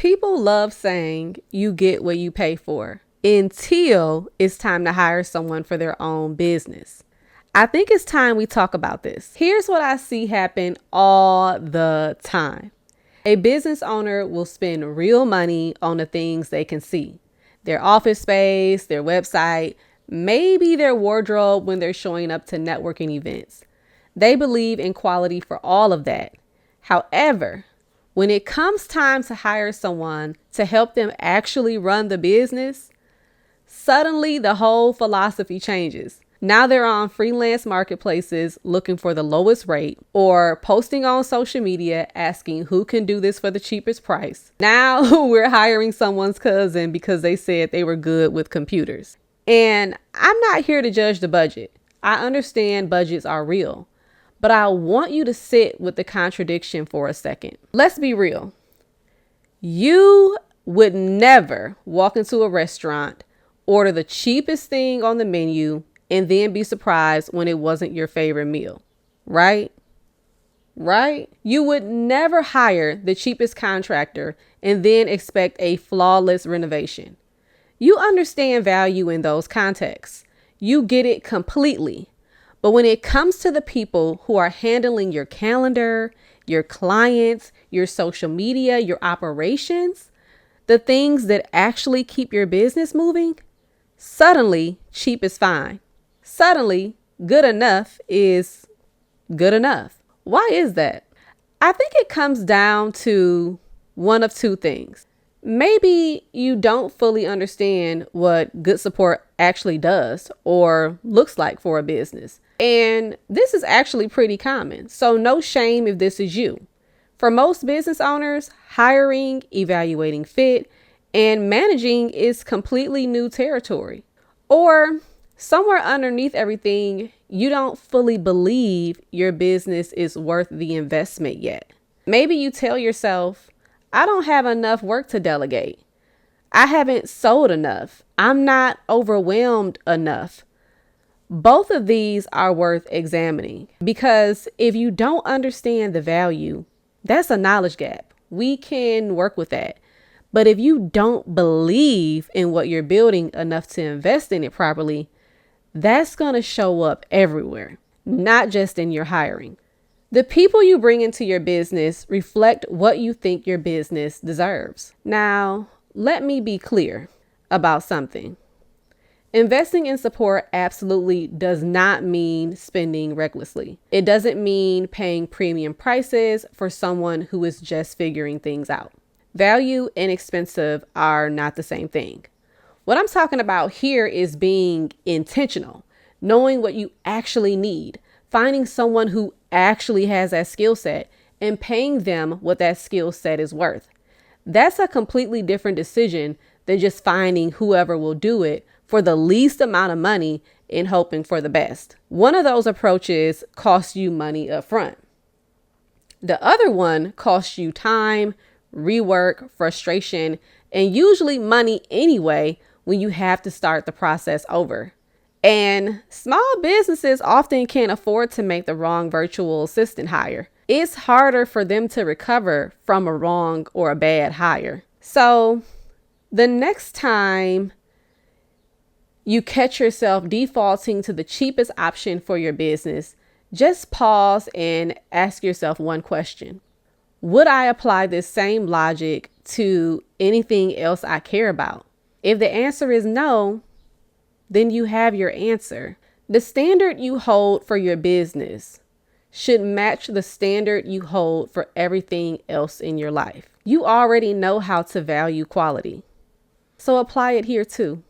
People love saying you get what you pay for until it's time to hire someone for their own business. I think it's time we talk about this. Here's what I see happen all the time. A business owner will spend real money on the things they can see. Their office space, their website, maybe their wardrobe when they're showing up to networking events. They believe in quality for all of that. However, when it comes time to hire someone to help them actually run the business, suddenly the whole philosophy changes. Now they're on freelance marketplaces looking for the lowest rate or posting on social media asking who can do this for the cheapest price. Now we're hiring someone's cousin because they said they were good with computers. And I'm not here to judge the budget. I understand budgets are real, but I want you to sit with the contradiction for a second. Let's be real. You would never walk into a restaurant, order the cheapest thing on the menu, and then be surprised when it wasn't your favorite meal, right? Right? You would never hire the cheapest contractor and then expect a flawless renovation. You understand value in those contexts. You get it completely. But when it comes to the people who are handling your calendar, your clients, your social media, your operations, the things that actually keep your business moving, suddenly cheap is fine. Suddenly, good enough is good enough. Why is that? I think it comes down to one of two things. Maybe you don't fully understand what good support actually does or looks like for a business. And this is actually pretty common. So no shame if this is you. For most business owners, hiring, evaluating fit, and managing is completely new territory. Or somewhere underneath everything, you don't fully believe your business is worth the investment yet. Maybe you tell yourself, I don't have enough work to delegate. I haven't sold enough. I'm not overwhelmed enough. Both of these are worth examining because if you don't understand the value, that's a knowledge gap. We can work with that. But if you don't believe in what you're building enough to invest in it properly, that's going to show up everywhere, not just in your hiring. The people you bring into your business reflect what you think your business deserves. Now, let me be clear about something. Investing in support absolutely does not mean spending recklessly. It doesn't mean paying premium prices for someone who is just figuring things out. Value and expensive are not the same thing. What I'm talking about here is being intentional, knowing what you actually need, finding someone who actually has that skill set and paying them what that skill set is worth. That's a completely different decision than just finding whoever will do it for the least amount of money and hoping for the best. One of those approaches costs you money up front. The other one costs you time, rework, frustration, and usually money anyway when you have to start the process over. And small businesses often can't afford to make the wrong virtual assistant hire. It's harder for them to recover from a wrong or a bad hire. So the next time you catch yourself defaulting to the cheapest option for your business, just pause and ask yourself one question. Would I apply this same logic to anything else I care about? If the answer is no, then you have your answer. The standard you hold for your business should match the standard you hold for everything else in your life. You already know how to value quality, so apply it here too.